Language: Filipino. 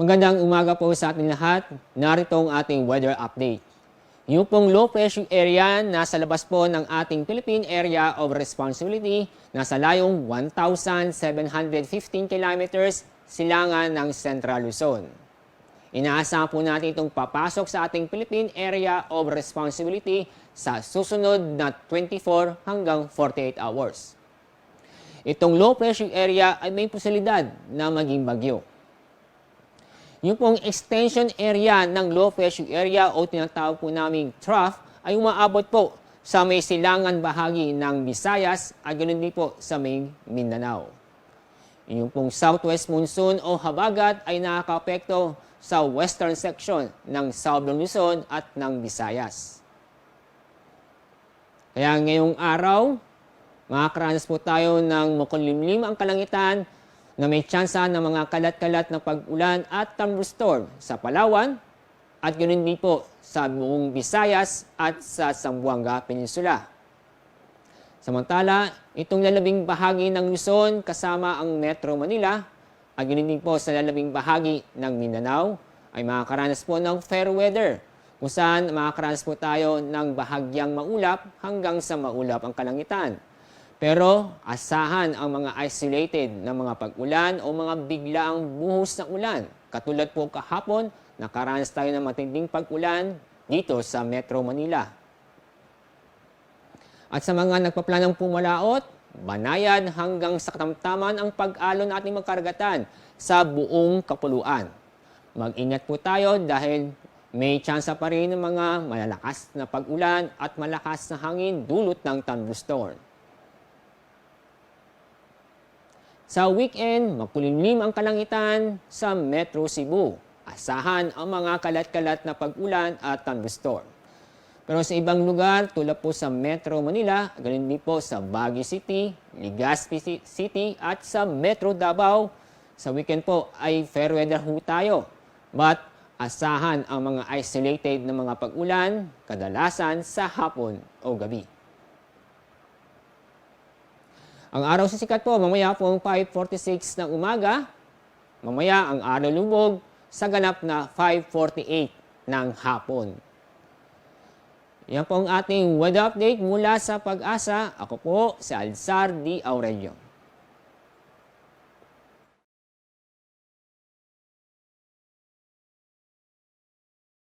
Magandang umaga po sa ating lahat. Narito ang ating weather update. Yung pong low pressure area nasa labas po ng ating Philippine Area of Responsibility nasa layong 1,715 kilometers silangan ng Central Luzon. Inaasahan po natin itong papasok sa ating Philippine Area of Responsibility sa susunod na 24 hanggang 48 hours. Itong low pressure area ay may posibilidad na maging bagyo. Yung pong extension area ng low pressure area o tinatawag po naming trough ay umaabot po sa may silangan bahagi ng Visayas at ganoon din po sa may Mindanao. Yung pong southwest monsoon o habagat ay nakakaapekto sa western section ng Southern Luzon at ng Visayas. Kaya ngayong araw, makakaranas po tayo ng makulimlim ang kalangitan na may tsansa ng mga kalat-kalat na pag-ulan at thunderstorm sa Palawan at ganoon din po sa buong Visayas at sa Zamboanga Peninsula. Samantala, itong lalabing bahagi ng Luzon kasama ang Metro Manila at ganoon din po sa lalabing bahagi ng Mindanao ay makakaranas po ng fair weather kung saan makakaranas po tayo ng bahagyang maulap hanggang sa maulap ang kalangitan. Pero asahan ang mga isolated na mga pag-ulan o mga biglaang buhos ng ulan. Katulad po kahapon, nakaranas tayo ng matinding pag-ulan dito sa Metro Manila. At sa mga nagpaplanong pumalaot, banayan hanggang sa katamtaman ang pag-alon ating magkaragatan sa buong kapuluan. Mag-ingat po tayo dahil may tsansa pa rin ng mga malalakas na pag-ulan at malakas na hangin dulot ng thunderstorm. Sa weekend, makulimlim ang kalangitan sa Metro Cebu. Asahan ang mga kalat-kalat na pag-ulan at thunderstorm. Pero sa ibang lugar, tulad po sa Metro Manila, ganun din po sa Baguio City, Legazpi City at sa Metro Davao, sa weekend po ay fair weather ho tayo. But asahan ang mga isolated na mga pag-ulan, kadalasan sa hapon o gabi. Ang araw sa sikat po, mamaya po ang 5:46 ng umaga. Mamaya ang araw lubog sa ganap na 5:48 ng hapon. Yan po ang ating weather update mula sa Pag-asa. Ako po si Alzar D. Aurelio.